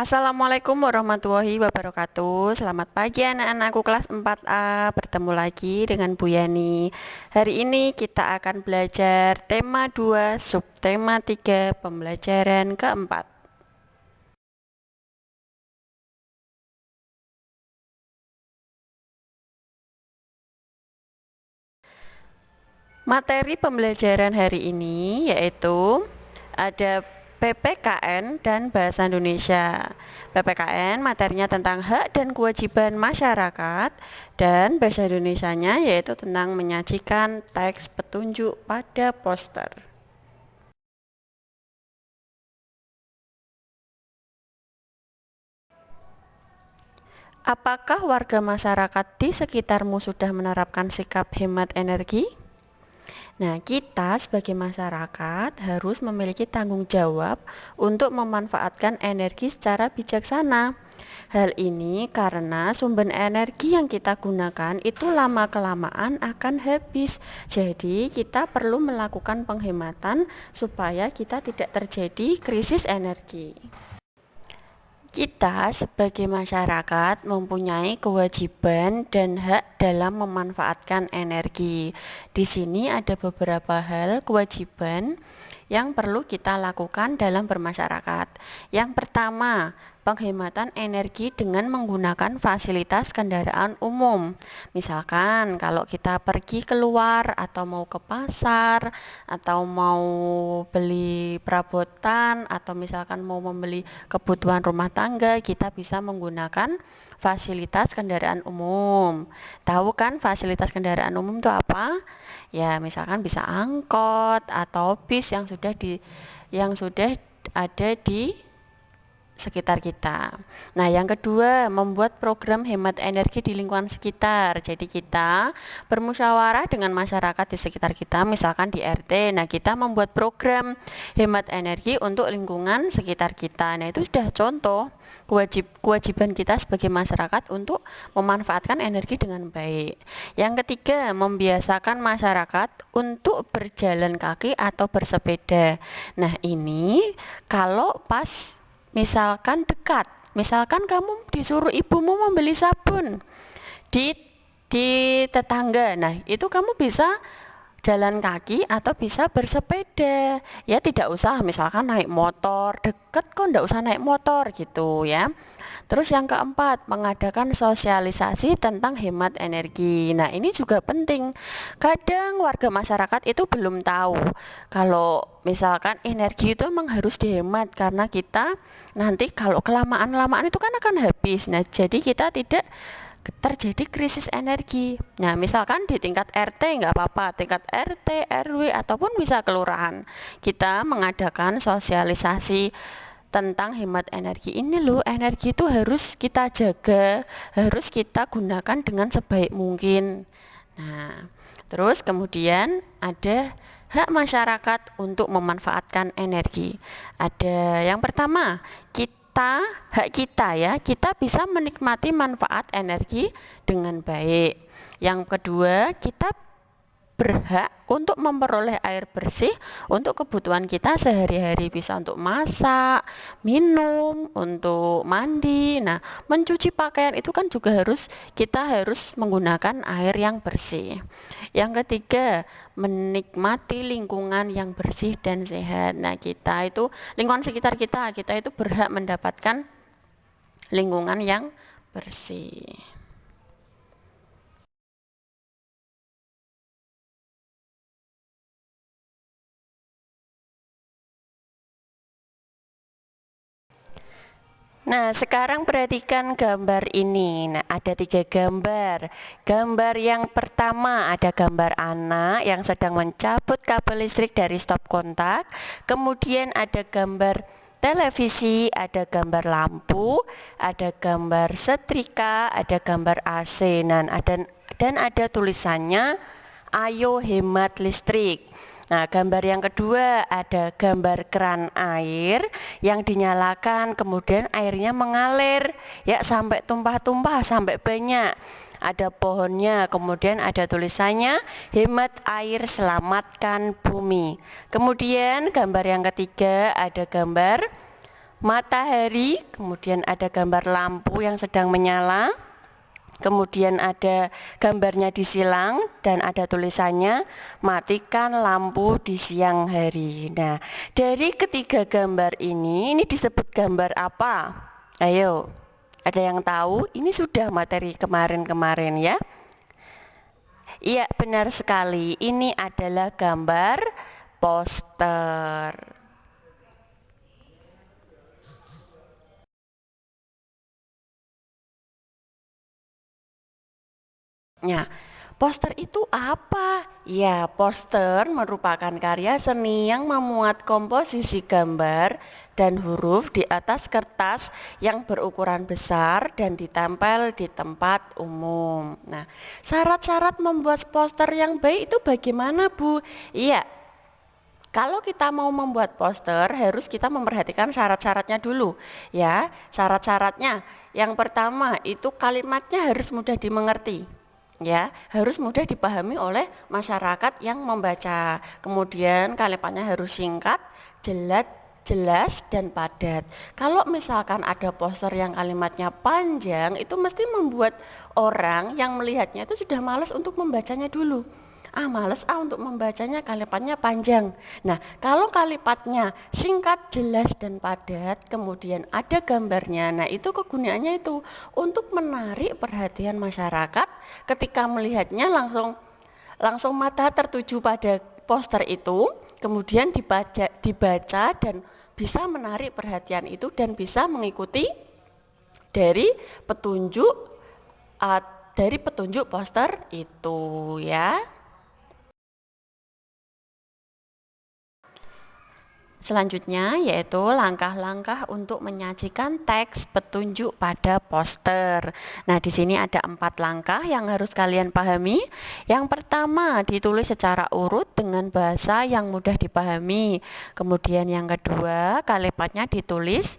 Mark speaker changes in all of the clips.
Speaker 1: Assalamualaikum warahmatullahi wabarakatuh. Selamat pagi anak-anakku kelas 4A. Bertemu lagi dengan Bu Yani. Hari ini kita akan belajar tema 2, subtema 3, pembelajaran keempat. Materi pembelajaran hari ini yaitu ada PPKN dan Bahasa Indonesia. PPKN materinya tentang hak dan kewajiban masyarakat, dan Bahasa Indonesianya yaitu tentang menyajikan teks petunjuk pada poster. Apakah warga masyarakat di sekitarmu sudah menerapkan sikap hemat energi? Nah, kita sebagai masyarakat harus memiliki tanggung jawab untuk memanfaatkan energi secara bijaksana. Hal ini karena sumber energi yang kita gunakan itu lama-kelamaan akan habis. Jadi, kita perlu melakukan penghematan supaya kita tidak terjadi krisis energi. Kita sebagai masyarakat mempunyai kewajiban dan hak dalam memanfaatkan energi. Di sini ada beberapa hal kewajiban yang perlu kita lakukan dalam bermasyarakat. Yang pertama, penghematan energi dengan menggunakan fasilitas kendaraan umum. Misalkan kalau kita pergi keluar atau mau ke pasar atau mau beli perabotan atau misalkan mau membeli kebutuhan rumah tangga, kita bisa menggunakan fasilitas kendaraan umum. Tahu kan fasilitas kendaraan umum itu apa? Ya, misalkan bisa angkot atau bis yang sudah ada di sekitar kita. Nah, yang kedua, membuat program hemat energi di lingkungan sekitar. Jadi kita bermusyawarah dengan masyarakat di sekitar kita, misalkan di RT. Nah, kita membuat program hemat energi untuk lingkungan sekitar kita. Nah, itu sudah contoh kewajiban kita sebagai masyarakat untuk memanfaatkan energi dengan baik. Yang ketiga, membiasakan masyarakat untuk berjalan kaki atau bersepeda. Nah, ini kalau pas misalkan dekat, misalkan kamu disuruh ibumu membeli sabun di tetangga, nah itu kamu bisa jalan kaki atau bisa bersepeda. Ya, tidak usah misalkan naik motor, deket kok enggak usah naik motor gitu ya. Terus yang keempat, mengadakan sosialisasi tentang hemat energi. Nah, ini juga penting. Kadang warga masyarakat itu belum tahu kalau misalkan energi itu memang harus dihemat, karena kita nanti kalau kelamaan-lamaan itu kan akan habis. Nah, jadi kita tidak terjadi krisis energi. Nah, misalkan di tingkat RT nggak apa-apa, tingkat RT, RW ataupun bisa kelurahan, kita mengadakan sosialisasi tentang hemat energi. Ini loh, energi itu harus kita jaga, harus kita gunakan dengan sebaik mungkin. Nah, terus kemudian ada hak masyarakat untuk memanfaatkan energi. Ada yang pertama, hak kita ya, kita bisa menikmati manfaat energi dengan baik. Yang kedua, kita berhak untuk memperoleh air bersih untuk kebutuhan kita sehari-hari, bisa untuk masak, minum, untuk mandi. Nah, mencuci pakaian itu kan juga kita harus menggunakan air yang bersih. Yang ketiga, menikmati lingkungan yang bersih dan sehat. Nah, lingkungan sekitar kita itu berhak mendapatkan lingkungan yang bersih. Nah, sekarang perhatikan gambar ini. Nah, ada 3 gambar. Gambar yang pertama ada gambar anak yang sedang mencabut kabel listrik dari stop kontak. Kemudian ada gambar televisi, ada gambar lampu, ada gambar setrika, ada gambar AC. Dan ada tulisannya, "Ayo hemat listrik." Nah, gambar yang kedua ada gambar keran air yang dinyalakan, kemudian airnya mengalir ya sampai tumpah-tumpah, sampai banyak. Ada pohonnya, kemudian ada tulisannya, "Hemat air, selamatkan bumi." Kemudian gambar yang ketiga ada gambar matahari, kemudian ada gambar lampu yang sedang menyala, kemudian ada gambarnya disilang dan ada tulisannya matikan lampu di siang hari. Nah, dari ketiga gambar ini disebut gambar apa? Ayo, ada yang tahu? Ini sudah materi kemarin-kemarin ya. Iya, benar sekali. Ini adalah gambar poster. Nah, poster itu apa? Ya, poster merupakan karya seni yang memuat komposisi gambar dan huruf di atas kertas yang berukuran besar dan ditempel di tempat umum. Nah, syarat-syarat membuat poster yang baik itu bagaimana, Bu? Iya, kalau kita mau membuat poster harus kita memperhatikan syarat-syaratnya dulu ya. Syarat-syaratnya yang pertama itu kalimatnya harus mudah dimengerti ya, harus mudah dipahami oleh masyarakat yang membaca. Kemudian kalimatnya harus singkat, jelas dan padat. Kalau misalkan ada poster yang kalimatnya panjang, itu mesti membuat orang yang melihatnya itu sudah malas untuk membacanya dulu. Males untuk membacanya, kalimatnya panjang. Nah, kalau kalimatnya singkat, jelas dan padat, kemudian ada gambarnya. Nah, itu kegunaannya itu untuk menarik perhatian masyarakat ketika melihatnya langsung mata tertuju pada poster itu, kemudian dibaca dan bisa menarik perhatian itu dan bisa mengikuti dari petunjuk poster itu ya. Selanjutnya yaitu langkah-langkah untuk menyajikan teks petunjuk pada poster. Nah, di sini ada 4 langkah yang harus kalian pahami. Yang pertama, ditulis secara urut dengan bahasa yang mudah dipahami. Kemudian yang kedua, kalimatnya ditulis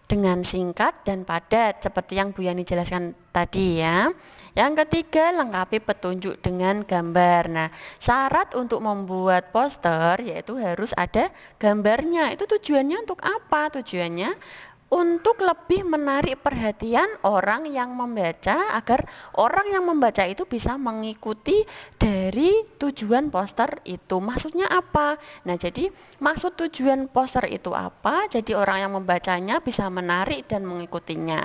Speaker 1: dengan singkat dan padat seperti yang Bu Yani jelaskan tadi ya. Yang ketiga, lengkapi petunjuk dengan gambar. Nah, syarat untuk membuat poster yaitu harus ada gambarnya. Itu tujuannya untuk apa? Tujuannya untuk lebih menarik perhatian orang yang membaca agar orang yang membaca itu bisa mengikuti dari tujuan poster itu. Maksudnya apa? Nah, jadi maksud tujuan poster itu apa? Jadi orang yang membacanya bisa menarik dan mengikutinya.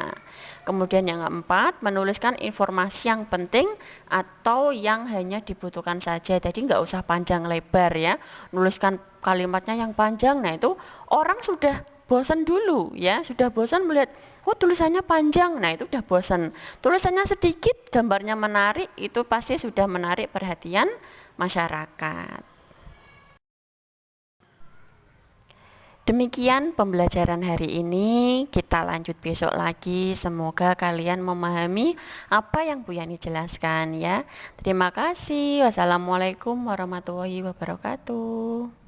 Speaker 1: Kemudian yang keempat, menuliskan informasi yang penting atau yang hanya dibutuhkan saja. Jadi nggak usah panjang lebar ya. Nuliskan kalimatnya yang panjang. Nah, itu orang sudah bosan dulu ya, sudah bosan melihat tulisannya panjang. Nah, itu udah bosan. Tulisannya sedikit, gambarnya menarik, itu pasti sudah menarik perhatian masyarakat. Demikian pembelajaran hari ini, kita lanjut besok lagi. Semoga kalian memahami apa yang Bu Yani jelaskan ya. Terima kasih. Wassalamualaikum warahmatullahi wabarakatuh.